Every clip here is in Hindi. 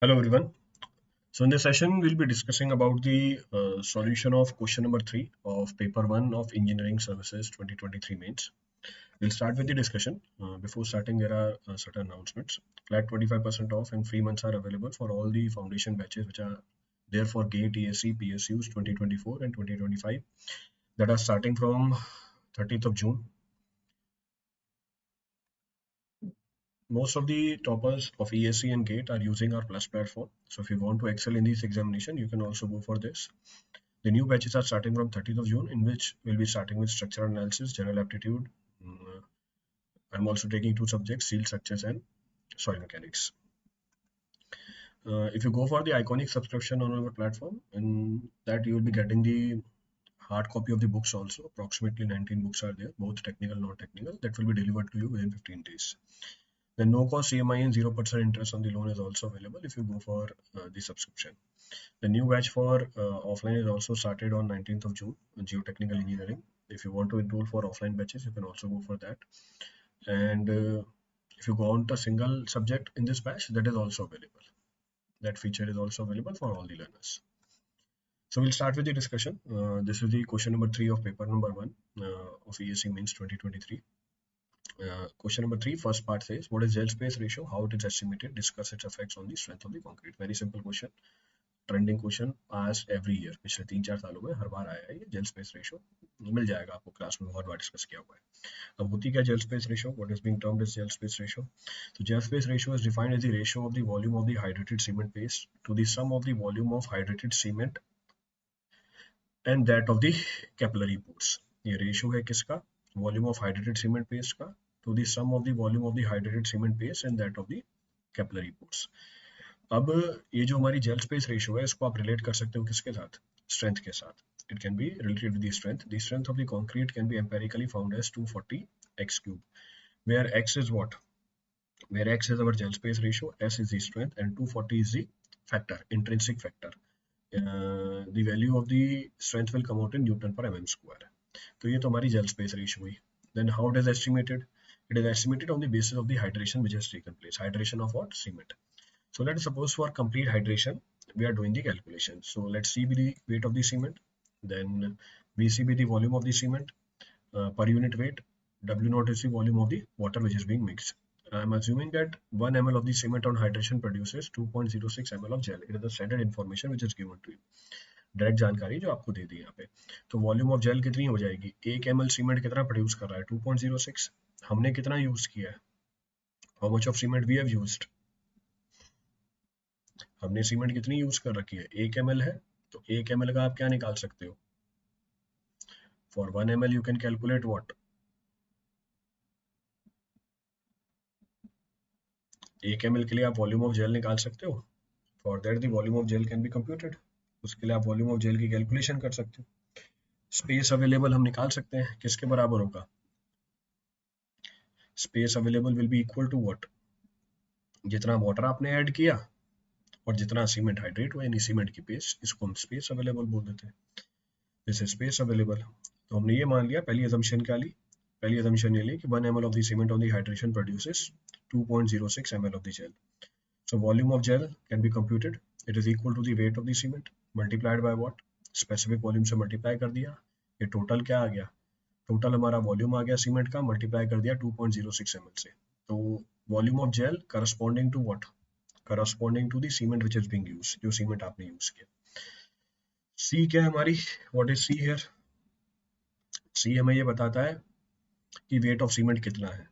Hello everyone. So in this session, we'll be discussing about the solution of question number 3 of paper 1 of Engineering Services 2023 mains. We'll start with the discussion. Before starting, there are certain announcements. Flat 25% off and free months are available for all the foundation batches which are there for GATE, ESC, PSUs 2024 and 2025 that are starting from 30th of June. Most of the toppers of ESC and GATE are using our Plus platform. So if you want to excel in this examination, you can also go for this. The new batches are starting from 30th of June, in which we'll be starting with structural analysis, general aptitude. I'm also taking two subjects, steel structures and soil mechanics. If you go for the iconic subscription on our platform, in that you will be getting the hard copy of the books also. Approximately 19 books are there, both technical, non-technical, that will be delivered to you within 15 days. The no-cost CMI and 0% interest on the loan is also available if you go for the subscription. The new batch for offline is also started on 19th of June, Geotechnical Engineering. If you want to enroll for offline batches, you can also go for that. And if you go on to a single subject in this batch, that is also available. That feature is also available for all the learners. So we'll start with the discussion. This is the question number 3 of paper number 1 of ESC Mains 2023. Question number 3, first part says, what is gel space ratio? How it is estimated? Discuss its effects on the strength of the concrete. Very simple question. Trending question asked every year, पिछले 3-4 सालों में हर बार आया है ये. जेल स्पेस रेशियो मिल जाएगा आपको, क्लास में बहुत बार डिस्कस किया हुआ है. अब होती क्या gel space ratio? What is being termed as gel space ratio? तो gel space ratio is defined as the ratio of the volume of the hydrated cement paste to the sum of the volume of hydrated cement and that of the capillary pores. ये रेशियो है किसका? Volume of hydrated cement paste का to the sum of the volume of the hydrated cement paste and that of the capillary pores. अब ये जो हमारी जेल स्पेस रेशियो है, इसको आप रिलेट कर सकते हो किसके साथ? स्ट्रेंथ के साथ. It can be related with the strength. The strength of the concrete can be empirically found as 240 x cube, where x is what? Where x is our gel space ratio, s is the strength, and 240 is the factor, intrinsic factor. The value of the strength will come out in Newton per mm square. तो ये तो हमारी gel space ratio हुई. Then how it is estimated? It is estimated on the basis of the hydration which has taken place. Hydration of what? Cement. So let's suppose for complete hydration, we are doing the calculation. So let's see the weight of the cement, then VCB the volume of the cement per unit weight, W naught is the volume of the water which is being mixed. I'm assuming that 1 ml of the cement on hydration produces 2.06 ml of gel. It is the standard information which is given to you. Direct जानकारी जो आपको दे दी यहाँ पे. तो वॉल्यूम ऑफ जेल कितनी हो जाएगी? 1 ml सीमेंट कितना प्रोड्यूस कर रहा है? 2.06. हमने कितना यूज किया है? How much of cement we have used? हमने सीमेंट कितनी यूज कर रखी है? 1 ml है, तो 1 ml का आप क्या निकाल सकते हो? For 1 ml you can calculate what? 1 ml के लिए आप वॉल्यूम ऑफ जेल निकाल सकते हो. For that the volume of gel can be computed. उसके लिए आप वॉल्यूम ऑफ जेल की कैलकुलेशन कर सकते हो. स्पेस अवेलेबल हम निकाल सकते हैं, किसके बराबर होगा? Space available will be equal to what? जितना वाटर आपने ऐड किया और जितना सीमेंट हाइड्रेट हुआ, यानी सीमेंट की पेस्ट, इसको हम स्पेस अवेलेबल बोल देते हैं. This is space available. तो हमने ये मान लिया, पहली assumption क्या ली? पहली assumption ये ली कि 1 ml of the cement on the hydration produces 2.06 ml of the gel. So volume of gel can be computed. It is equal to the weight of the cement multiplied by what? Specific volume से multiply कर दिया. ये total क्या आ गया? टोटल हमारा वॉल्यूम आ गया सीमेंट का, मल्टीप्लाई कर दिया 2.06 ml से. तो volume of gel corresponding to what? Corresponding to the cement which is being used, जो सीमेंट आपने यूज किया. सी क्या है हमारी? What is C here? C हमें ये बताता है कि वेट ऑफ सीमेंट कितना है.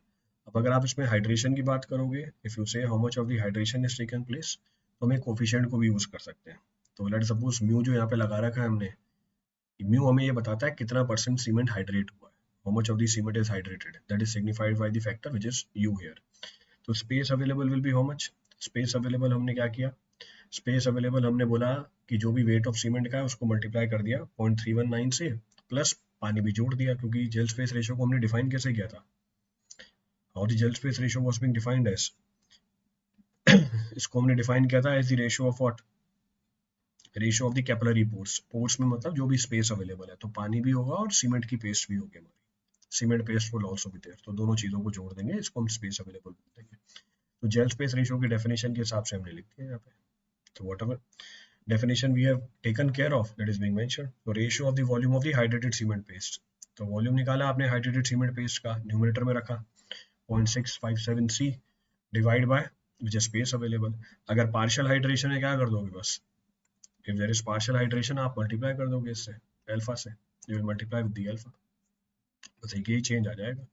अब अगर आप इसमें हाइड्रेशन की बात करोगे, इफ यू से how much of the hydration is taken place, तो हम एक कोफिशिएंट को भी यूज कर सकते हैं. तो लेट्स सपोज म्यू जो यहाँ पे लगा रखा है हमने, म्यू हमें ये बताता है कितना परसेंट सीमेंट हाइड्रेट हुआ है. How much of the cement is hydrated? That is signified by the factor which is U here. तो space available will be how much? Space available हमने क्या किया? Space available हमने बोला कि जो भी weight of cement का है उसको multiply कर दिया 0.319 से, प्लस पानी भी जोड़ दिया, क्योंकि gel space ratio को हमने define कैसे किया था? How the gel space ratio was being defined as? इसको हमने define किया था as the ratio of what? Ratio of the capillary pores. Pores में मतलब जो भी स्पेस अवेलेबल है, तो पानी भी होगा और सीमेंट की पेस्ट भी होगी हमारी. Cement paste will also be there. तो दोनों चीजों को जोड़ देंगे, इसको हम स्पेस अवेलेबल बोल देंगे. तो जेल स्पेस रेशियो की डेफिनेशन के हिसाब से हमने लिख दिया यहाँ पे. So whatever definition we have taken care of, that is being mentioned. So ratio of the volume of the hydrated cement paste. तो वॉल्यूम निकाला आपने हाइड्रेटेड सीमेंट पेस्ट का, न्यूमरेटर में रखा 0.657 divide by which space available. अगर पार्शियल हाइड्रेशन है क्या कर दोगे, बस if there is partial hydration आप मल्टीप्लाई कर दोगे इससे अल्फा से, you will multiply with the alpha, बस एक ही चेंज आ जाएगा.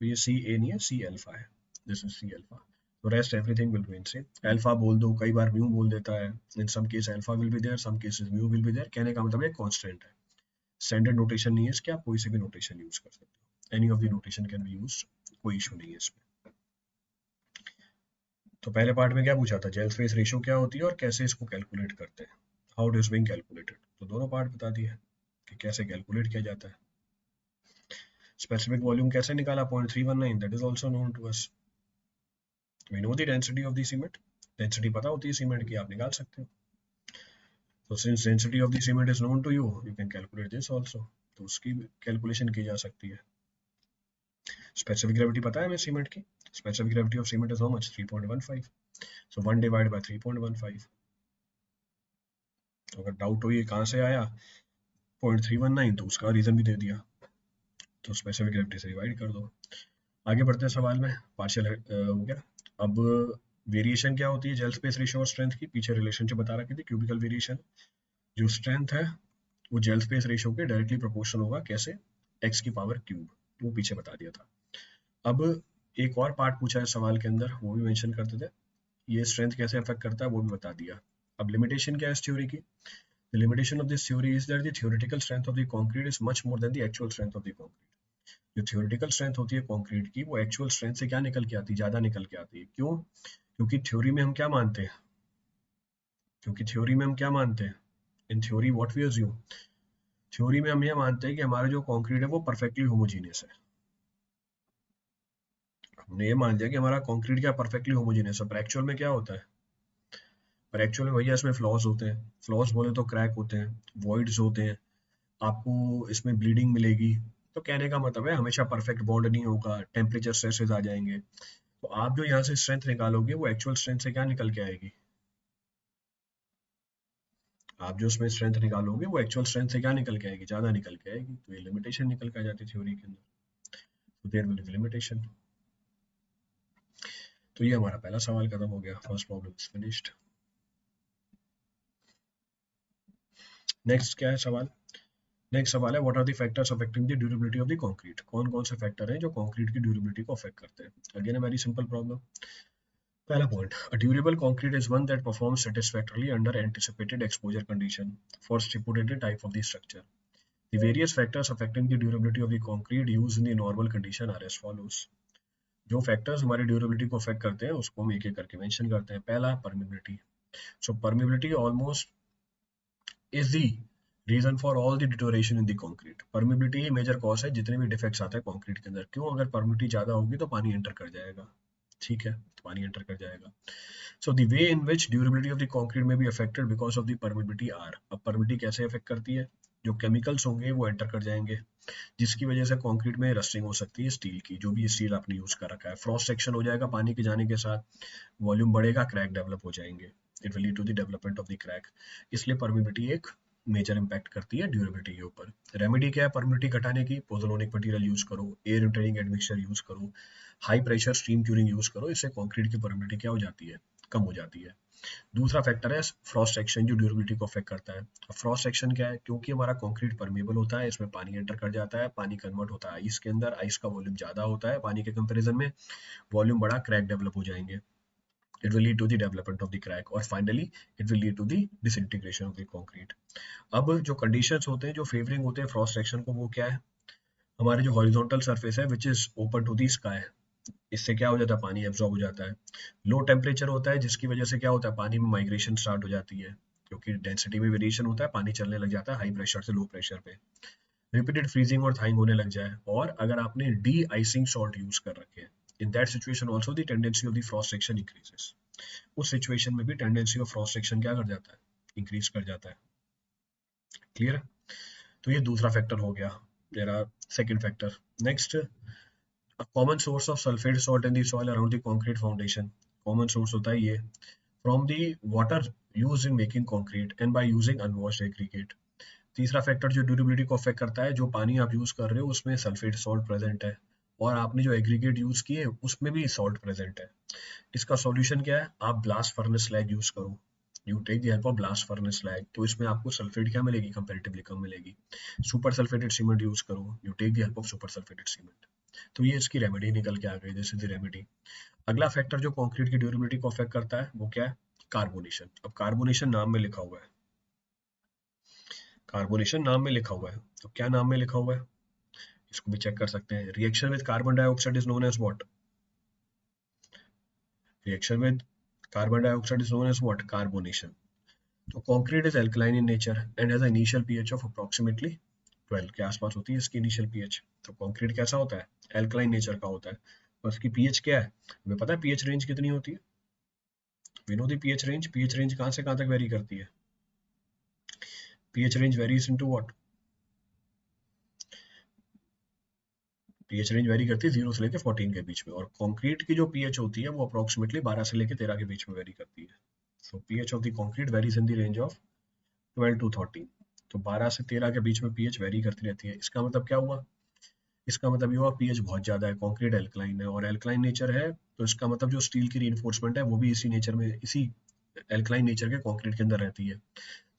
तो ये सी ए नहीं है, सी अल्फा है, दिस इज सी अल्फा. तो rest everything will be same. Alpha बोल दो, कई बार म्यू बोल देता है, in some case alpha will be there, some cases mu will be there. कहने का मतलब एक कांस्टेंट है, स्टैंडर्ड नोटेशन नहीं है इसके, आप कोई से भी नोटेशन यूज कर सकते हो, any of the notation can be used, कोई इशू नहीं है इसमें. तो पहले पार्ट में क्या पूछा था, जेल स्पेस रेशियो क्या होती है और कैसे इसको कैलकुलेट करते हैं, how it is being calculated. तो दोनों पार्ट बता दिए कि कैसे कैलकुलेट किया जाता है. स्पेसिफिक वॉल्यूम कैसे निकाला, 0.319, that is also known to us. We know the density of the cement, density पता होती है सीमेंट की, आप निकाल सकते हो. तो since density of the cement is known to you, you can calculate this also. तो उसकी कैलकुलेशन की जा सकती है. स्पेसिफिक ग्रेविटी पता है हमें सीमेंट की, specific gravity of cement is how much, 3.15. So 1 divide by 3.15. तो अगर डाउट हो ये कहाँ से आया 0.319, तो उसका रीजन भी दे दिया, तो स्पेसिफिक ग्रेविटी से डिवाइड कर दो. आगे बढ़ते हैं सवाल में, पार्शियल हो गया. अब वेरिएशन क्या होती है जेल स्पेस रेशियो और स्ट्रेंथ की, पीछे रिलेशनशिप बता रखी थी, क्यूबिकल वेरिएशन. जो स्ट्रेंथ है वो जेल स्पेस रेशियो के डायरेक्टली प्रोपोर्शनल होगा, कैसे, x की पावर क्यूब, वो पीछे बता दिया था. अब एक और पार्ट पूछा है सवाल के अंदर, वो भी मेंशन करते थे, ये स्ट्रेंथ कैसे अफेक्ट करता है वो भी बता दिया. अब लिमिटेशन क्या है इस थ्योरी की, the limitation of this theory is that the theoretical strength of the concrete is much more than the actual strength of the concrete. जो theoretical strength होती है कंक्रीट की, वो actual strength से क्या निकल के आती है, ज्यादा निकल के आती है. क्यों, क्योंकि थ्योरी में हम क्या मानते हैं, in theory what we assume, theory में हम ये मानते हैं कि हमारा जो कंक्रीट है वो परफेक्टली होमोजीनियस है. हमने ये मान लिया कि हमारा कंक्रीट क्या परफेक्टली होमोजीनियस है, पर एक्चुअल में क्या होता है, पर एक्चुअल में भैया इसमें फ्लॉज होते हैं. फ्लॉज बोले तो क्रैक होते हैं, वॉइड्स होते हैं, आपको इसमें ब्लीडिंग मिलेगी. तो कहने का मतलब है हमेशा परफेक्ट बॉन्ड नहीं होगा, टेम्परेचर स्ट्रेसेस आ जाएंगे. तो आप जो यहाँ से स्ट्रेंथ निकालोगे वो एक्चुअल स्ट्रेंथ से क्या निकल के आएगी, आप जो उसमें स्ट्रेंथ निकालोगे वो एक्चुअल स्ट्रेंथ से क्या निकल के आएगी, ज्यादा निकल के आएगी. तो ये लिमिटेशन निकल के आ जाती है थ्योरी के अंदर. तो देयर विल बी लिमिटेशन. तो ये हमारा पहला सवाल खत्म हो गया, first problem is finished. Next क्या है सवाल, नेक्स्ट सवाल है what are the factors affecting the durability of the concrete. कौन कौन से फैक्टर हैं जो कंक्रीट की ड्यूरेबिलिटी को अफेक्ट करते हैं. Again a very simple problem. पहला point, a durable concrete is one that performs satisfactorily under anticipated exposure condition for stipulated type of the structure. The various factors affecting the durability of the concrete used in the normal condition are as follows. जो फैक्टर्स हमारी ड्यूरेबिलिटी को अफेक्ट करते हैं उसको हम एक एक करके मेंशन करते हैं. पहला permeability. So permeability almost is the reason for all the deterioration in the concrete. Permeability ही मेजर कॉज है जितने भी डिफेक्ट्स आते हैं कंक्रीट के अंदर. क्यों, अगर परमिबिलिटी ज्यादा होगी तो पानी एंटर कर जाएगा, ठीक है, तो पानी एंटर कर जाएगा. So the way in which durability of the concrete may be affected because of the permeability are. अब परमिबिलिटी कैसे अफेक्ट करती है, जो केमिकल्स होंगे वो एंटर कर जाएंगे, जिसकी वजह से कंक्रीट में रस्टिंग हो सकती है स्टील की, जो भी स्टील आपने यूज कर रखा है. फ्रॉस्ट सेक्शन हो जाएगा पानी के जाने के साथ, वॉल्यूम बढ़ेगा, क्रैक डेवलप हो जाएंगे, it will lead to the development of the crack. इसलिए परमिबिलिटी एक मेजर इंपैक्ट करती है ड्यूरेबिलिटी के ऊपर. रेमेडी क्या है परमिबिलिटी घटाने की, पोज़ोलॉनिक मटेरियल यूज करो, एयर इंटरनिंग एडमिक्सचर यूज करो, high pressure steam curing use करो. इससे कंक्रीट की परमिबिलिटी क्या हो जाती है, कम हो जाती है. दूसरा फैक्टर है फ्रॉस्ट सेक्शन, जो ड्यूरेबिलिटी को अफेक्ट करता है. फ्रॉस्ट सेक्शन क्या है, क्योंकि हमारा कंक्रीट परमेबल होता है, इसमें पानी एंटर कर जाता है, पानी कन्वर्ट होता है आइस के अंदर, आइस का वॉल्यूम ज्यादा होता है पानी के कंपैरिजन में, वॉल्यूम बड़ा, क्रैक डेवलप हो जाएंगे, it will lead to the development of the crack और finally it will lead to the disintegration of the concrete. अब जो conditions होते हैं जो फेवरिंग होते हैं फ्रॉस्ट सेक्शन को, वो क्या है, हमारे जो हॉरिजॉन्टल सरफेस है which is open to the sky, इससे क्या हो जाता है, पानी एब्जॉर्ब हो जाता है. लो टेम्परेचर होता है जिसकी वजह से क्या होता है, पानी में माइग्रेशन स्टार्ट हो जाती है, क्योंकि डेंसिटी में वेरिएशन होता है, पानी चलने लग जाता है हाई प्रेशर से लो प्रेशर पे. रिपीटेड फ्रीजिंग और थाइंग होने लग जाए, और अगर आपने डी आइसिंग सॉल्ट यूज कर रखे हैं, in that situation also the tendency of the Frost section increases. उस सिचुएशन में भी टेंडेंसी ऑफ फ्रॉस्ट सेक्शन क्या कर जाता है, इंक्रीज कर जाता है. क्लियर. तो ये दूसरा फैक्टर हो गया मेरा, second factor. Next, a common source of sulfate salt in the soil around the concrete foundation. Common source होता है ये from the water use in making concrete and by using unwashed aggregate. तीसरा फैक्टर जो ड्यूरेबिलिटी को अफेक्ट करता है, जो पानी आप यूज कर रहे हो उसमें सल्फेट सॉल्ट प्रेजेंट है और आपने जो एग्रीगेट यूज किए उसमें भी सॉल्ट प्रेजेंट है। इसका सॉल्यूशन क्या है? आप ब्लास्ट फर्नेस स्लैग यूज करो। You take the help of blast furnace slag, तो इसमें आपको सल्फेट क्या मिलेगी? कंपैरेटिवली कम मिलेगी। सुपर सल्फेटेड सीमेंट यूज करो। You take the help of super sulphated cement. तो ये इसकी रेमेडी निकल के आ गई, दिस इज द रेमेडी। अगला फैक्टर जो कंक्रीट की ड्यूरेबिलिटी को अफेक्ट करता है वो क्या है? कार्बोनेशन। अब कार्बोनेशन नाम में लिखा हुआ है, कार्बोनेशन नाम में लिखा हुआ है, तो क्या नाम में लिखा हुआ है इसको भी चेक कर सकते हैं। Reaction with carbon dioxide is known as what? Reaction with carbon dioxide is known as what? Carbonation. तो concrete is alkaline in nature and has a initial pH of approximately 12 के आसपास होती है इसकी इनिशियल पीएच। तो कंक्रीट कैसा होता है? एल्कलाइन नेचर का होता है। और इसकी पीएच क्या है? हमें पता है पीएच रेंज कितनी होती है? We know the pH range. PH range कहाँ से कहाँ तक वेरी करती है? PH range varies into what? PH range vary करती है 0 से लेकर 14 के बीच में, और कंक्रीट की जो पीएच होती है वो अप्रोक्सीमेटली 12 से लेकर 13 के बीच में वेरी करती है। So pH of the concrete varies in the range of 12 to 13। तो 12 से 13 के बीच में पीएच वेरी करती रहती है। इसका मतलब क्या हुआ? इसका मतलब ये हुआ पीएच बहुत ज्यादा है, कंक्रीट एल्कलाइन है और एल्कलाइन नेचर है, तो इसका मतलब जो स्टील की रीइंफोर्समेंट है वो भी इसी नेचर में, इसी एल्कलाइन नेचर के कंक्रीट के अंदर रहती है,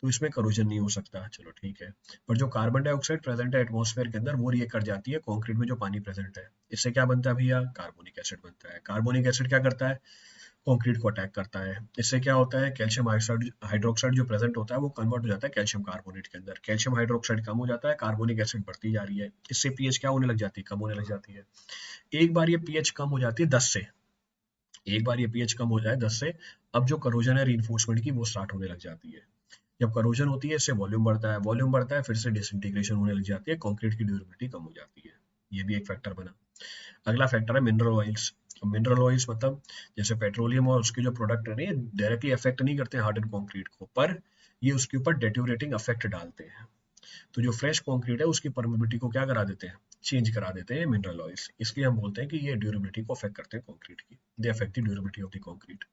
तो इसमें करोजन नहीं हो सकता। चलो ठीक है। पर जो कार्बन डाइऑक्साइड प्रेजेंट है एटमॉस्फेयर के अंदर वो रिएक्ट कर जाती है कंक्रीट में जो पानी प्रेजेंट है। इससे क्या बनता है भैया? कार्बोनिक एसिड बनता है। कार्बोनिक एसिड क्या करता है? कंक्रीट को अटैक करता है। इससे क्या होता है? कैल्शियम हाइड्रोक्साइड जो प्रेजेंट होता है वो कन्वर्ट हो जाता है कैल्शियम कार्बोनेट के अंदर। कैल्शियम हाइड्रोक्साइड कम हो जाता है, कार्बोनिक एसिड बढ़ती जा रही है। इससे पीएच क्या होने लग जाती है? कम होने लग जाती है। एक बार ये पीएच कम हो जाती है 10 से, एक बार ये पीएच कम हो जाए 10 से, अब जो करोजन है रीइंफोर्समेंट की वो स्टार्ट होने लग जाती है। जब करोजन होती है इससे वॉल्यूम बढ़ता है, वॉल्यूम बढ़ता है फिर से डिसइंटीग्रेशन होने लग जाती है, कंक्रीट की ड्यूरेबिलिटी कम हो जाती है। ये भी एक फैक्टर बना। अगला फैक्टर है मिनरल ऑयल्स। मिनरल ऑयल्स मतलब जैसे पेट्रोलियम और उसके जो प्रोडक्ट है डायरेक्टली अफेक्ट नहीं करते हार्ड एंड कंक्रीट को, पर ये उसके ऊपर डेट्यूरेटिंग इफेक्ट डालते हैं। तो जो फ्रेश कंक्रीट है उसकी परमेबिलिटी को क्या करा देते हैं? चेंज करा देते हैं मिनरल ऑयल्स। इसलिए हम बोलते हैं कि ये ड्यूरेबिलिटी को अफेक्ट करते हैं कंक्रीट की। They affect the durability of the concrete.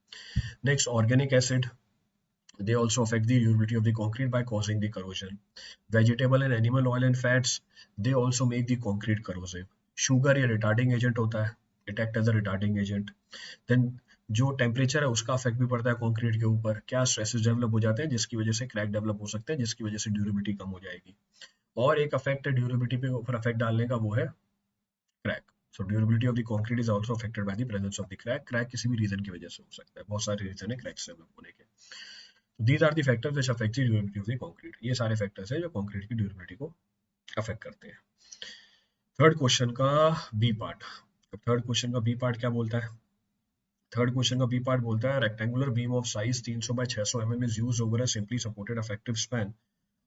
Next, organic acid, they also affect the durability of the concrete by causing the corrosion. Vegetable and animal oil and fats, they also make the concrete corrosive. Sugar ये retarding agent होता है, it act as a retarding agent. Then जो टेम्परेचर है उसका इफेक्ट भी पड़ता है कंक्रीट के ऊपर। क्या स्ट्रेसेस डेवलप हो जाते हैं जिसकी वजह से क्रैक डेवलप हो सकते हैं, जिसकी वजह से ड्यूरेबिलिटी कम हो जाएगी। और एक इफेक्ट है ड्यूरेबिलिटी पे ऊपर इफेक्ट डालने का, वो है crack. So durability of the concrete is also affected by the presence of the crack. Crack किसी भी रीजन की वजह से हो सकता है, बहुत सारे रीजन है क्रैक्स डेवलप होने के। These are the factors which affect the durability of the concrete. ये सारे फैक्टर्स हैं जो कंक्रीट की ड्यूरेबिलिटी को अफेक्ट करते हैं। थर्ड क्वेश्चन का बी पार्ट। अब थर्ड क्वेश्चन का बी पार्ट क्या बोलता है? थर्ड क्वेश्चन का बी पार्ट बोलता है rectangular beam of size 300 by 600 mm is used over a simply supported effective span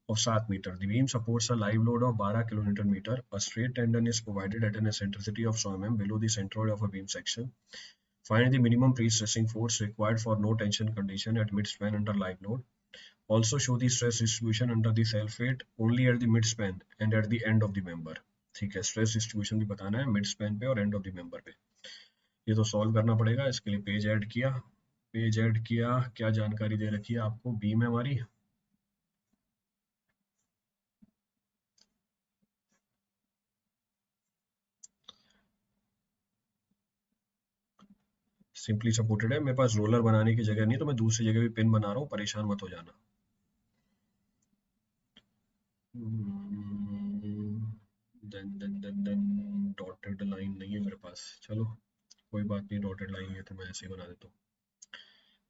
of 7 meter. The beam supports a live load of 12 kilonewton meter. A straight tendon is provided at an eccentricity of 100 mm below the centroid of a beam section. Find the minimum pre-stressing force required for no tension condition at mid-span under live load. Also show the stress distribution under the self-weight only at the mid-span and at the end of the member. ठीक है, स्ट्रेस डिस्ट्रीब्यूशन भी बताना है मिड स्पैन पे और एंड ऑफ द मेंबर पे। ये तो सॉल्व करना पड़ेगा। इसके लिए पेज ऐड किया, पेज ऐड किया, क्या जानकारी दे रखी है आपको? बीम है हमारी, सिंपली सपोर्टेड है। मेरे पास रोलर बनाने की जगह नहीं है तो मैं दूसरी जगह भी पिन बना रहा हूँ, परेशान मत हो जाना। देन डॉटेड लाइन नहीं है मेरे पास, चलो कोई बात नहीं, डॉटेड लाइन है तो मैं ऐसे ही बना देता हूँ।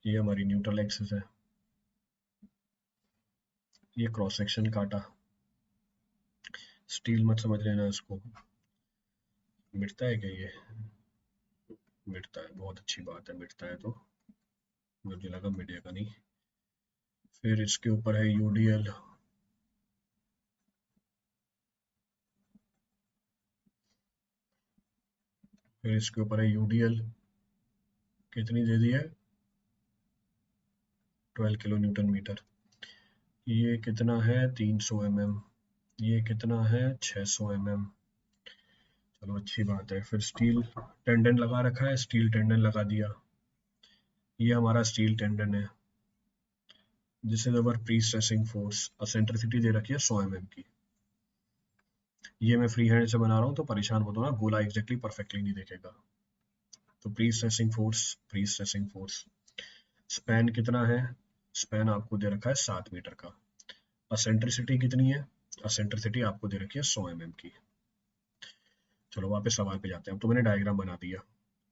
ये हमारी न्यूट्रल एक्सिस है, ये क्रॉस सेक्शन काटा। स्टील मत समझ लेना इसको। मिटता है क्या ये? मिटता है, बहुत अच्छी बात है, मिटता है तो। मुझे लगा मिटेगा नहीं। फिर इसके ऊपर है यूडीएल। फिर इसके ऊपर है यूडीएल, कितनी दे दी है? 12 किलो न्यूटन मीटर। ये कितना है? 300 mm। ये कितना है? 600 mm। चलो अच्छी बात है। फिर स्टील टेंडन लगा रखा है, स्टील टेंडन लगा दिया। ये हमारा स्टील टेंडन है, this is our pre stressing force, eccentricity दे रखी है 100 mm की। ये मैं फ्री हैंड से बना रहा हूँ तो परेशान मत होना, गोला एग्जैक्टली परफेक्टली नहीं देखेगा। तो pre stressing force, pre stressing force, span कितना है, स्पैन आपको दे रखा है 7 मीटर का। एसेंट्रिसिटी कितनी है, एसेंट्रिसिटी आपको दे रखी है 100 mm की। चलो वापस सवाल पे जाते हैं। अब तो मैंने डायग्राम बना दिया।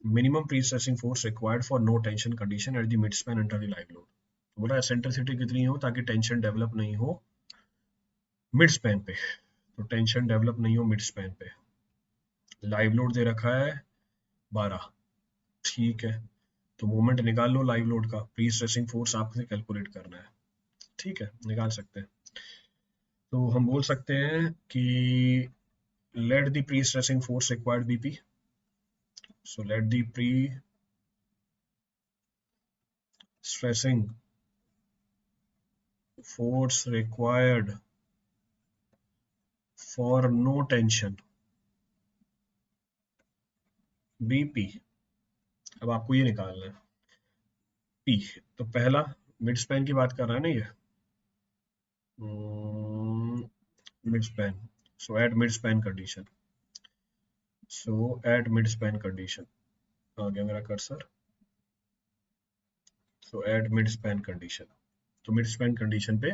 Minimum pre stressing force required for no tension condition at the mid span under the live load. तो बोला एसेंट्रिसिटी कितनी हो ताकि टेंशन डेवलप नहीं हो मिड स्पैन पे, तो टेंशन डेवलप नहीं हो मिड स्पैन पे। लाइव लोड दे रखा है 12, ठीक है। तो मोमेंट निकाल लो लाइव लोड का, प्री स्ट्रेसिंग फोर्स आपसे कैलकुलेट करना है, ठीक है, निकाल सकते हैं। तो हम बोल सकते हैं कि let the pre stressing force required BP, so let the pre stressing force required for no tension BP। अब आपको ये निकालना है P। तो पहला मिड स्पैन की बात कर रहा है ना ये, mid span, so at mid span condition, so at mid span condition आ गया मेरा cursor, so at mid span condition. तो मिड स्पैन कंडीशन पे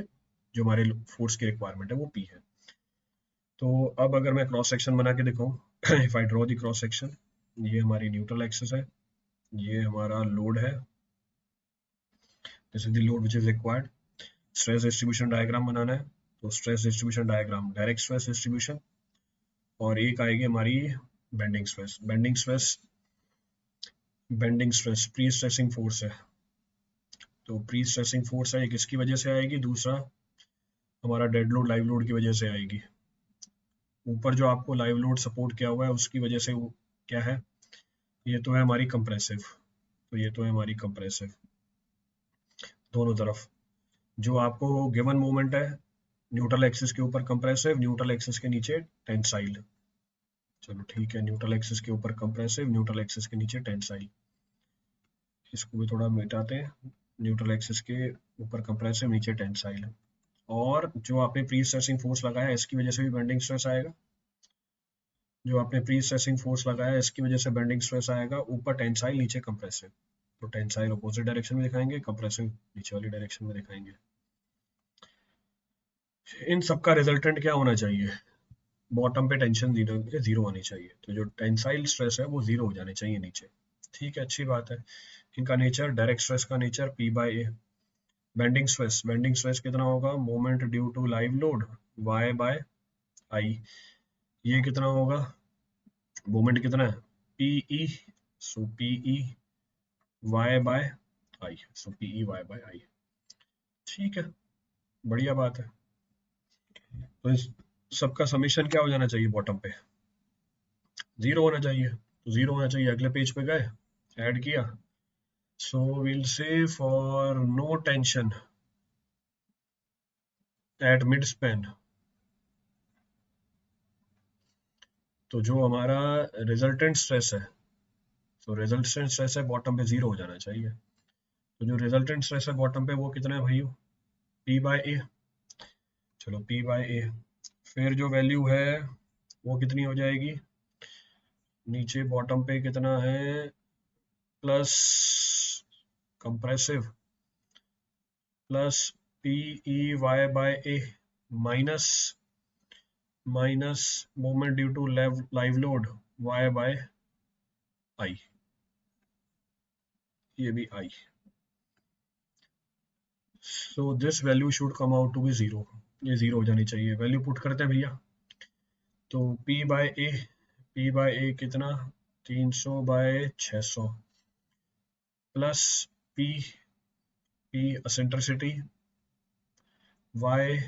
जो हमारे फोर्स की रिक्वायरमेंट है वो P है। तो अब अगर मैं क्रॉस सेक्शन बना के दिखाऊं, if I draw the cross section, ये हमारी न्यूट्रल एक्सिस है, ये हमारा लोड है, this is the load which is required. Stress distribution diagram बनाना है, तो stress distribution diagram direct stress distribution, और एक आएगी हमारी bending stress. Bending stress pre stressing force है, तो प्री स्ट्रेसिंग फोर्स है, एक इसकी वजह से आएगी, दूसरा हमारा डेड लोड लाइव लोड की वजह से आएगी। ऊपर जो आपको लाइव लोड सपोर्ट किया हुआ है उसकी वजह से वो क्या है, ये तो है हमारी कंप्रेसिव, तो ये तो है हमारी कंप्रेसिव दोनों तरफ। जो आपको गिवन मोमेंट है न्यूट्रल एक्सिस के ऊपर कंप्रेसिव, न्यूट्रल एक्सिस के नीचे टेंसाइल। चलो ठीक है, न्यूट्रल एक्सिस के ऊपर कंप्रेसिव, न्यूट्रल एक्सिस के नीचे टेंसाइल। इसको भी थोड़ा मिटाते हैं, न्यूट्रल एक्सिस के ऊपर कंप्रेसिव, नीचे टेंसाइल। और जो आपने प्री स्ट्रेसिंग फोर्स लगाया है इसकी वजह से भी बेंडिंग स्ट्रेस आएगा, जो आपने प्री स्ट्रेसिंग फोर्स लगाया है इसकी वजह से बेंडिंग स्ट्रेस आएगा, ऊपर टेंसाइल नीचे कंप्रेसिव। तो टेंसाइल अपोजिट डायरेक्शन में दिखाएंगे, कंप्रेसिव नीचे वाली डायरेक्शन में दिखाएंगे। इन सबका रिजल्टेंट क्या होना चाहिए, बॉटम पे टेंशन जीरो आनी चाहिए, तो जो टेंसाइल स्ट्रेस है वो जीरो हो जाने चाहिए नीचे, ठीक है, अच्छी बात है। इनका नेचर, डायरेक्ट स्ट्रेस का नेचर P/A। बेंडिंग स्ट्रेस कितना होगा, moment due to live load Y/I। ये कितना होगा, मोमेंट कितना है PE, सो PE Y/I, सो PE Y/I, ठीक है, बढ़िया बात है। तो इस सबका समीशन क्या हो जाना चाहिए, बॉटम पे जीरो होना चाहिए, तो जीरो होना चाहिए। अगले पेज पे गए, ऐड किया, so will say for no tension at mid span, तो जो हमारा रिजल्टेंट स्ट्रेस है, तो रिजल्टेंट स्ट्रेस है बॉटम पे जीरो हो जाना चाहिए। तो जो रिजल्टेंट स्ट्रेस है बॉटम पे वो कितना है भाई, P/A। चलो P/A, फिर जो वैल्यू है वो कितनी हो जाएगी, नीचे बॉटम पे कितना है, plus compressive plus PEY/A minus moment due to live load Y/I, ये भी I। So this value should come out to be zero, ये जीरो हो जानी चाहिए। वैल्यू पुट करते हैं भैया, तो P/A कितना, 300/600 plus P eccentricity Y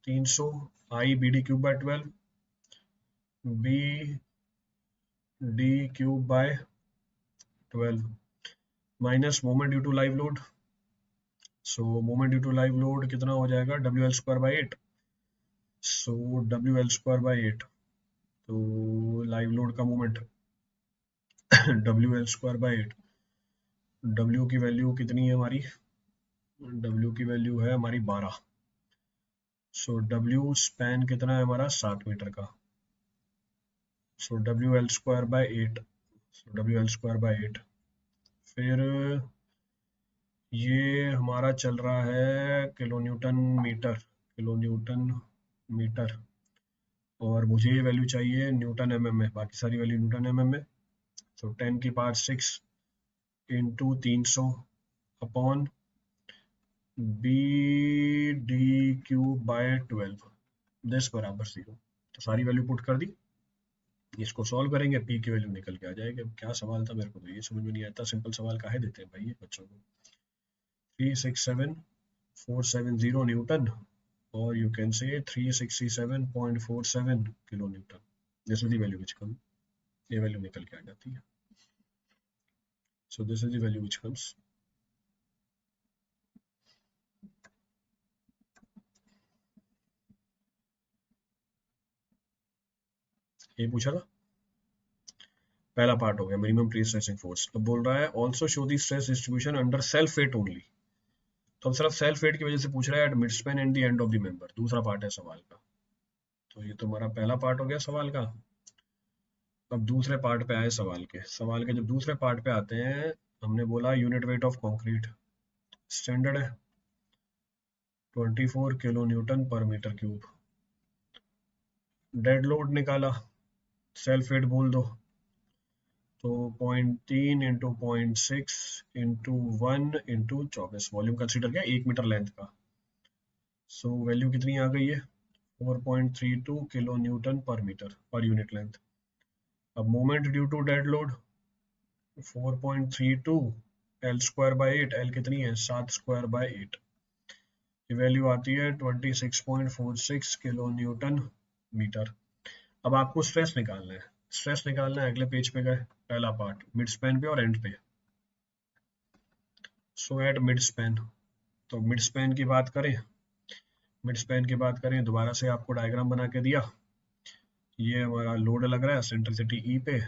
300, I BD³/12, BD³/12 minus moment due to live load, so moment due to live load कितना हो जाएगा, WL²/8, सो WL²/8, तो लाइव लोड का मोमेंट WL²/8 W की वैल्यू कितनी है हमारी, W की वैल्यू है हमारी 12। सो W स्पैन कितना है हमारा 7 मीटर का। सो WL²/8, WL²/8। फिर ये हमारा चल रहा है kilo newton metre, kilo newton metre, और मुझे ये वैल्यू चाहिए न्यूटन एमएम में, बाकी सारी वैल्यू न्यूटन एमएम में। तो 10⁶ इंटू 300 अपॉन BD³/12, दिस बराबर 0। तो सारी वैल्यू पुट कर दी, इसको सॉल्व करेंगे, पी की वैल्यू निकल के आ जाएगी। अब क्या सवाल था, मेरे को तो ये समझ में नहीं आता, सिंपल सवाल काहे देते हैं भाई ये बच्चों को। 367,470 newton, or you can say 367.47 kilo newton, this is the value which come, ये वैल्यू निकल के आ जाती है। So this is the value which comes. ये पूछा था, पहला पार्ट हो गया मिनिमम प्री स्ट्रेसिंग फोर्स। अब बोल रहा है also show the stress distribution under self weight only. तो अब सिर्फ सेल्फ वेट की वजह से पूछ रहा है eight mid span and the end of the member, दूसरा पार्ट है सवाल का। तो ये तो हमारा पहला पार्ट हो गया सवाल का। अब दूसरे पार्ट पे आए सवाल के, सवाल के जब दूसरे पार्ट पे आते हैं, हमने बोला unit weight of concrete standard है 24 kilo newton per metre cube. Dead load निकाला, सेल्फ वेट बोल दो, तो 0.3 into 0.6 into 1 into 24, volume consider किया 1 मीटर लेंथ का। सो वैल्यू कितनी आ गई है 4.32 kilo newton per metre per unit length. अब moment due to dead load 4.32 L²/8, L कितनी है 7²/8, ये वैल्यू आती है 26.46 किलो न्यूटन मीटर। अब आपको स्ट्रेस निकालना है, स्ट्रेस निकालना है, अगले पेज पे गए, पहला पार्ट मिड स्पैन पे और एंड पे। सो एट मिड स्पैन, तो मिड स्पैन की बात करें, मिड स्पैन की बात करें, दोबारा से आपको डायग्राम बना के दिया। ये हमारा लोड लग रहा है सेंट्रिसिटी ई पे,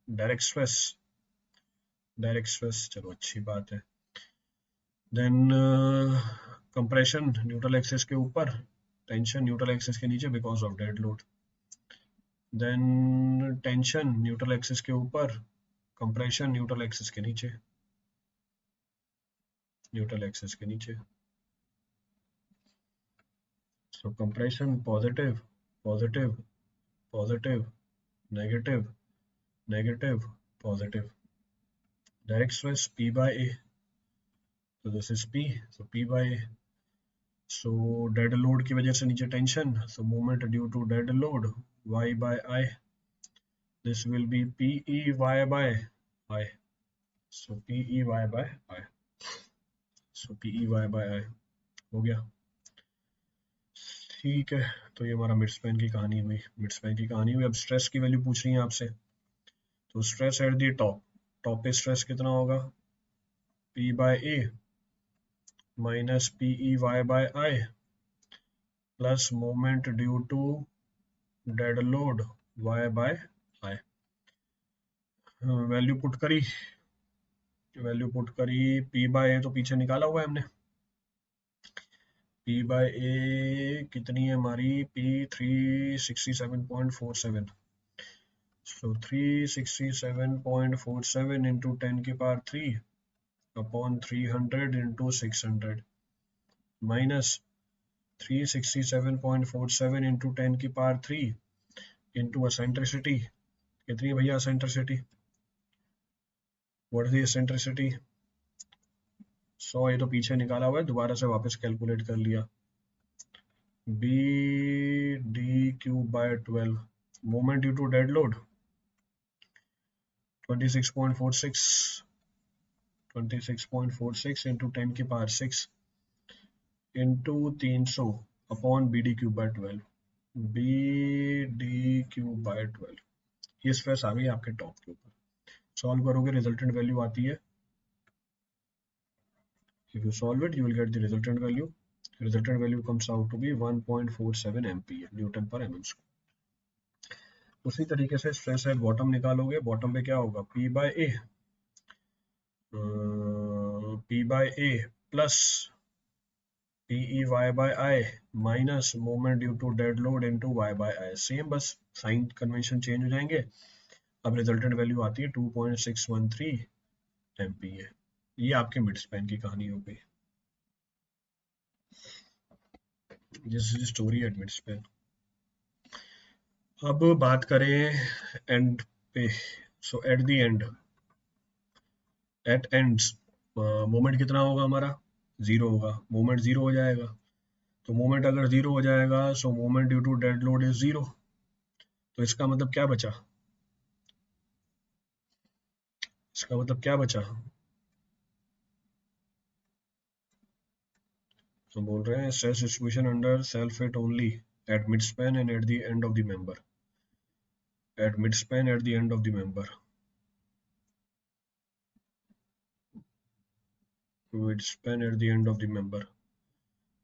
डायरेक्ट स्ट्रेस, डायरेक्ट स्ट्रेस, चलो अच्छी बात है। देन कंप्रेशन न्यूट्रल एक्सिस के ऊपर, टेंशन न्यूट्रल एक्सिस के नीचे because of dead load. Then tension neutral axis के ऊपर, कंप्रेशन न्यूट्रल एक्सिस के नीचे, न्यूट्रल एक्सिस के नीचे। So compression positive, positive, positive, negative, negative, positive. Direct stress P by A. So this is P. So P by A. So dead load की वजह से नीचे tension. So moment due to dead load Y by I. This will be PEY by I. So PEY by I. So PEY by I हो गया। ठीक है, तो ये हमारा मिड स्पैन की कहानी हुई, मिड स्पैन की कहानी हुई। अब स्ट्रेस की वैल्यू पूछ रही है आपसे, तो stress at the top, top पे स्ट्रेस कितना होगा P by A minus PEY by I plus moment due to dead load Y by I। Value put करी, वैल्यू पुट करी, P by A तो पीछे निकाला हुआ है हमने, P by A कितनी है हमारी, P 367.47, so 367.47 into 10⁻³ upon 300 into 600 minus 367.47 into 10⁻³ into eccentricity, कितनी है भैया eccentricity, what is the eccentricity, 100, ये तो पीछे निकाला हुआ है, दोबारा से वापस कैलकुलेट कर लिया, BD³/12, moment due to dead load 26.46 into 10⁻⁶ into 300 upon BD³/12, BD³/12, ये स्ट्रेस आ गई आपके टॉप के ऊपर। सॉल्व करोगे रिजल्टेंट वैल्यू आती है, if you solve it you will get the resultant value, resultant value comes out to be 1.47 MPa Newton पर mm स्क्वायर। उसी तरीके से स्ट्रेस एट बॉटम निकालोगे, बॉटम पे क्या होगा P by A P by A plus PE y by I minus moment due to dead load into y by I, same बस साइन कन्वेंशन चेंज हो जाएंगे। अब रिजल्टेंट वैल्यू आती है 2.613 MPa। ये आपके मिड स्पैन की कहानी हो गई। This is story at mid span. अब बात करें एंड पे। So at the end, at ends moment कितना होगा हमारा, जीरो होगा। मोमेंट जीरो हो जाएगा, तो मोमेंट अगर जीरो हो जाएगा so moment due to dead load is zero. तो इसका मतलब क्या बचा, इसका मतलब क्या बचा, तो बोल रहे हैं stress distribution under self weight only eight mid span and eight the end of the member, eight mid span eight the end of the member, mid span eight the end of the member.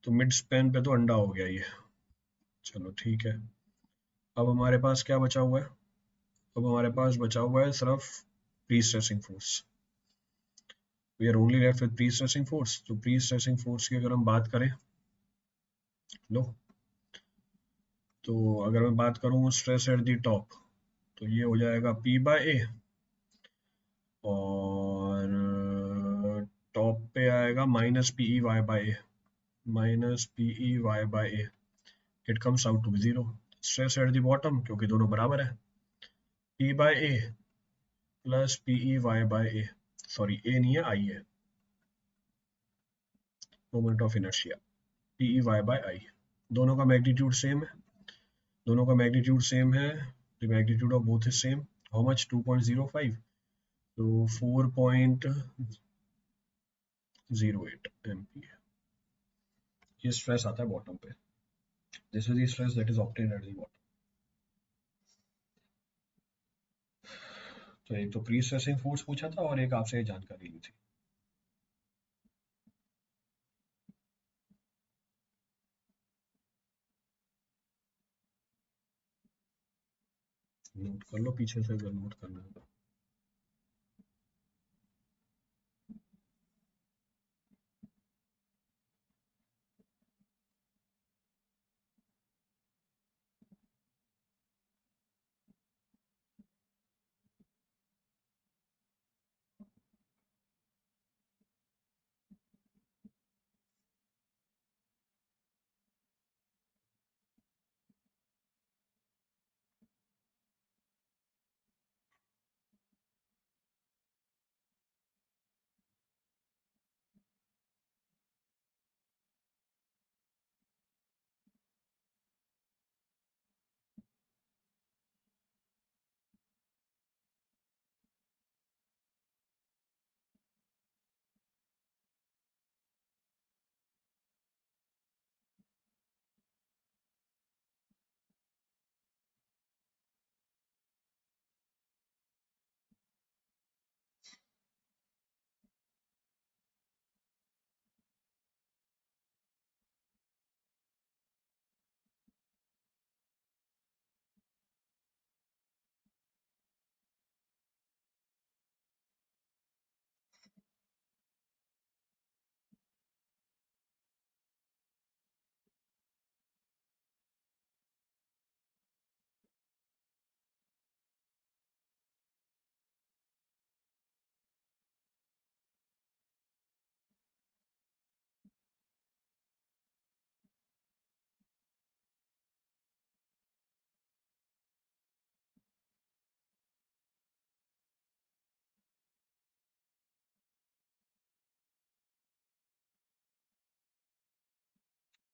तो मिड स्पैन पे तो अंडा हो गया ये, चलो ठीक है। अब हमारे पास क्या बचा हुआ है, अब हमारे पास बचा हुआ है सिर्फ pre stressing force. We are only left with pre stressing force. तो प्री स्ट्रेसिंग फोर्स की अगर हम बात करें, लो, तो अगर मैं बात करूं स्ट्रेस एट दी टॉप, तो ये हो जाएगा P बाय ए, और टॉप पे आएगा minus P E Y by A, minus P E Y by A. It comes out to be zero. Stress at the bottom, क्योंकि दोनों बराबर है, P by A plus P E Y by A, sorry A नहीं है आई है, moment of inertia, P E Y by I. दोनों का मैग्नीट्यूड सेम है, दोनों का मैग्नीट्यूड सेम है, the magnitude of both is same. How much, 2.05, तो 4.08 MPa। ये स्ट्रेस आता है बॉटम पे। This is the stress that is obtained eight the bottom. तो एक तो प्री स्ट्रेसिंग फोर्स पूछा था और एक आपसे जानकारी ली थी। नोट कर लो पीछे से अगर नोट करना है तो।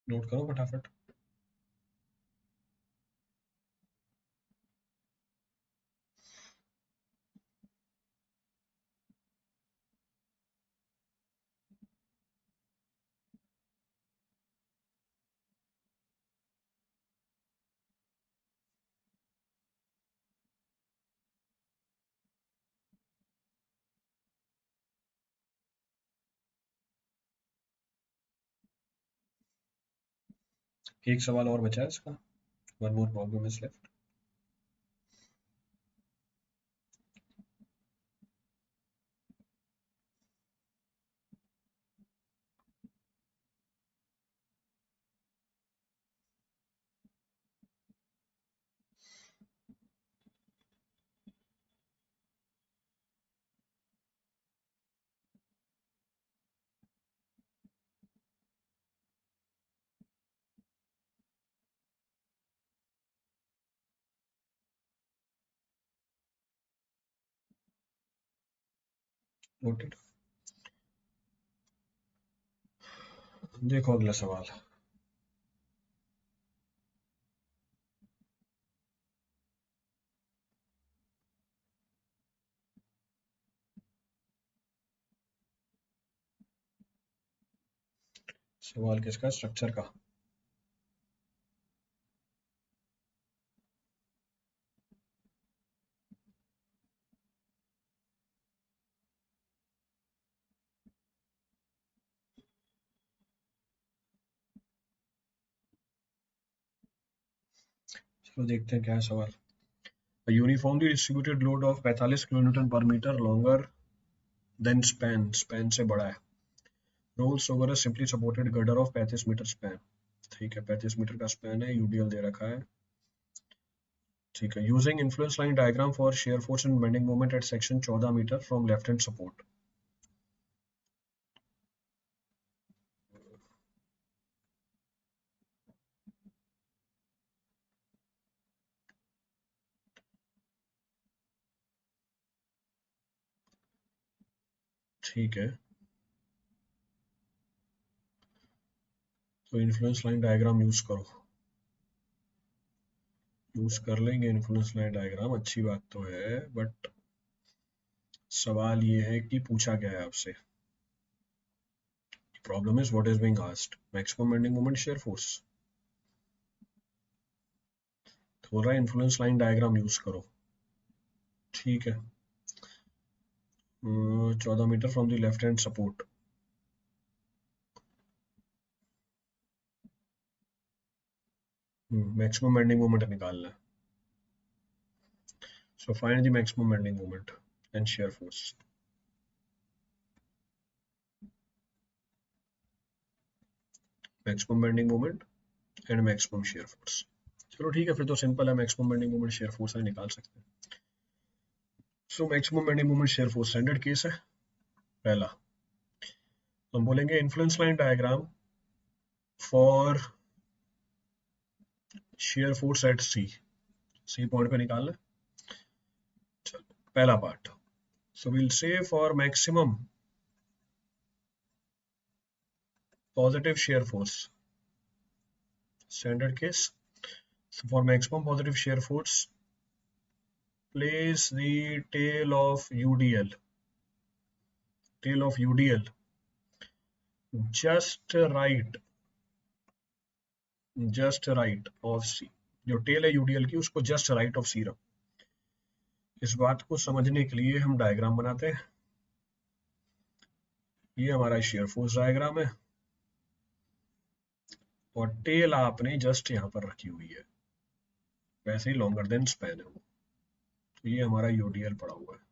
नोट करो फटाफट। एक सवाल और बचा है इसका, one more problem is left. Noted. देखो अगला सवाल। सवाल किसका? स्ट्रक्चर का। चलो देखते हैं क्या है सवाल। Uniformly distributed load of 45 kilonewton per metre longer than span, span से बड़ा है, rolls over a simply supported girder of 35 metre span. ठीक है, 35 मीटर का स्पैन है, यूडीएल दे रखा है। ठीक है, using influence line diagram for shear force and bending moment at section 14 metre from left hand support. ठीक है, तो इन्फ्लुएंस लाइन डायग्राम यूज करो। यूज कर लेंगे इन्फ्लुएंस लाइन डायग्राम, अच्छी बात तो है, बट सवाल ये है कि पूछा गया है आपसे। Problem is what is being asked, maximum bending moment shear force. तो बोल रहा है इन्फ्लुएंस लाइन डायग्राम यूज करो। ठीक है, 14 metre from the left hand support. Maximum bending moment निकालना है। So find the maximum bending moment and shear force. Maximum bending moment and maximum shear force. चलो ठीक है, फिर तो सिंपल है, maximum bending moment shear force है, निकाल सकते हैं। So maximum bending moment shear force standard case है पहला। हम बोलेंगे influence line diagram for shear force at C. C point पे निकालना है। चलो पहला part, so will say for maximum positive share force standard case. So for maximum positive shear force, place the tail of UDL just right, just right of C। जो टेल है यूडीएल की उसको जस्ट राइट ऑफ सी रखो। इस बात को समझने के लिए हम डायग्राम बनाते हैं। ये हमारा शेयर फोर्स डायग्राम है और टेल आपने जस्ट यहाँ पर रखी हुई है, वैसे ही लॉन्गर देन स्पैन है वो। तो ये हमारा यूडीएल पड़ा हुआ है।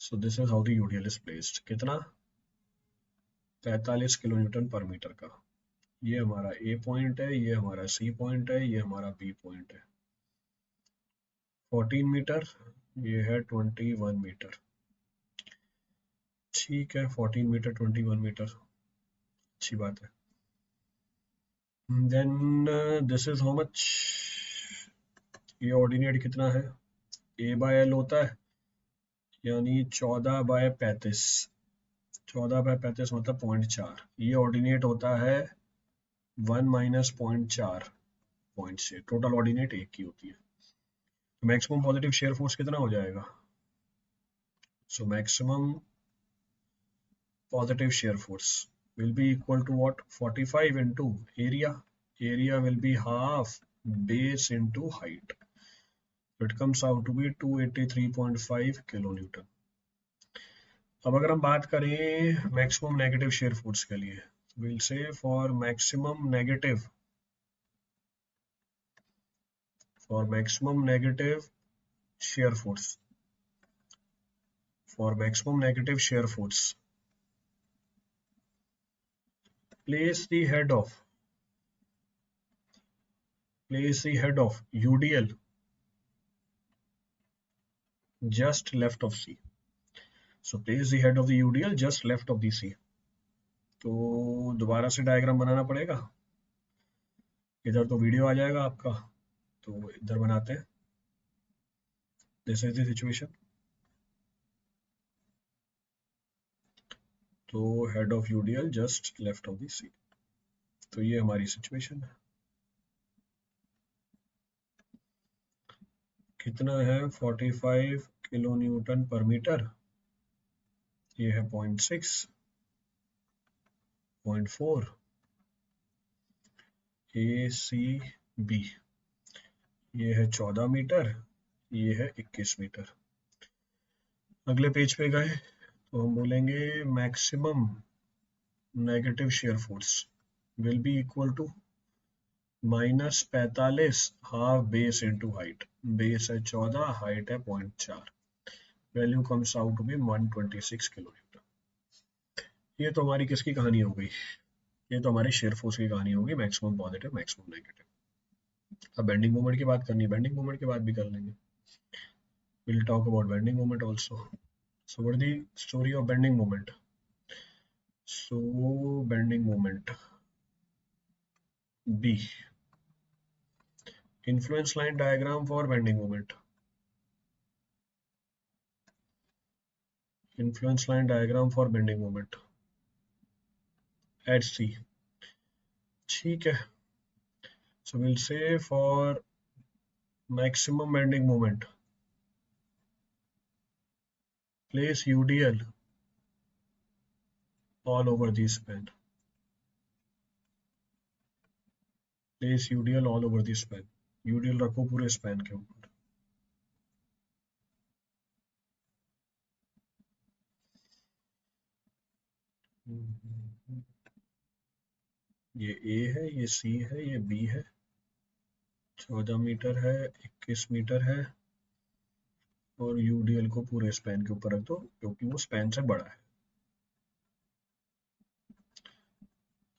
So this is how the UDL is placed. कितना? 45 किलो न्यूटन पर मीटर का। ये हमारा ए पॉइंट है, ये हमारा सी पॉइंट है, ये हमारा बी पॉइंट है। 14 मीटर, ये है 21 मीटर। ठीक है, 14 मीटर 21 मीटर, अच्छी बात है। Then this is how much, ये ऑर्डिनेट कितना है? ए बाय एल होता है, यानी 14/35। 14/35 मतलब 0.4। ये ऑर्डिनेट होता है 1 - 0.4 पॉइंट से। टोटल ऑर्डिनेट एक की होती है। तो मैक्सिमम पॉजिटिव शेयर फोर्स कितना हो जाएगा? So maximum positive shear force will be equal to what? 45 into area. Area will be half base into height. So it comes out to be 283.5 kilonewton. अब अगर हम बात करें मैक्सिमम नेगेटिव शेयर फोर्स के लिए, we'll say for maximum negative shear force, for maximum negative shear force, place the head of UDL just left of C. So place the head of the UDL just left of the C. तो दोबारा से डायग्राम बनाना पड़ेगा। इधर तो वीडियो आ जाएगा आपका, तो इधर बनाते हैं। This is the situation. तो head of UDL just left of the C. तो ये हमारी सिचुएशन है। कितना है 45 किलो न्यूटन पर मीटर। ये है 0.6, 0.4 ए सी बी। ये है 14 मीटर, ये है 21 मीटर। अगले पेज पे गए तो हम बोलेंगे maximum negative shear force will be equal to -45 half base into height. Base है 14, हाइट है 0.4। Value comes out to be 126 kilo newton. ये तो हमारी किसकी कहानी हो गई? ये तो हमारी शेयर फोर्स की कहानी होगी, मैक्सिमम पॉजिटिव मैक्सिमम नेगेटिव। अब बेंडिंग मोमेंट की बात करनी है, बेंडिंग मोमेंट की बात भी कर लेंगे। Will talk about bending moment also. So what the story of bending moment? So bending moment B, influence line diagram for bending moment. Influence line diagram for bending moment at C. ठीक है. So we'll say for maximum bending moment, place UDL all over the span. Place UDL all over the span. UDL रखो पूरे span के ऊपर. ये A है, ये C है, ये B है. 14 मीटर है, 21 मीटर है, और UDL को पूरे स्पैन के ऊपर रख दो क्योंकि वो स्पैन से बड़ा है.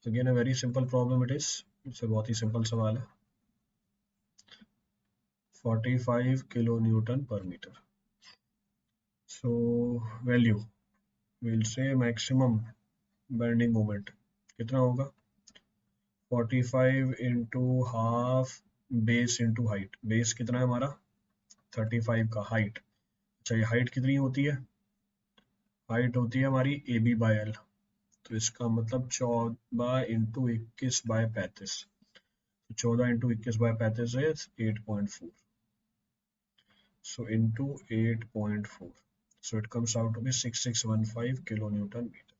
Again a very simple problem it is. इससे बहुत ही सिंपल सवाल है. 45 kilo newton per metre. So value we'll say maximum bending moment कितना होगा? 45 into half base into height. Base कितना है हमारा? 35 का. हाइट, अच्छा ये हाइट कितनी होती है? हाइट होती है हमारी ए बी बाय एल. तो इसका मतलब 14 into 21 by 35. 14 into 21 by 35 is 8.4. So into 8.4. So it comes out to be 6615 kilonewton meter.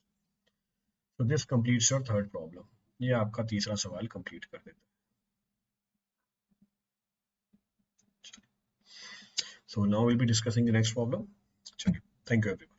So this completes your third problem. ये आपका तीसरा सवाल कंप्लीट कर देता है. So now we'll be discussing the next problem. चलिए, thank you everyone.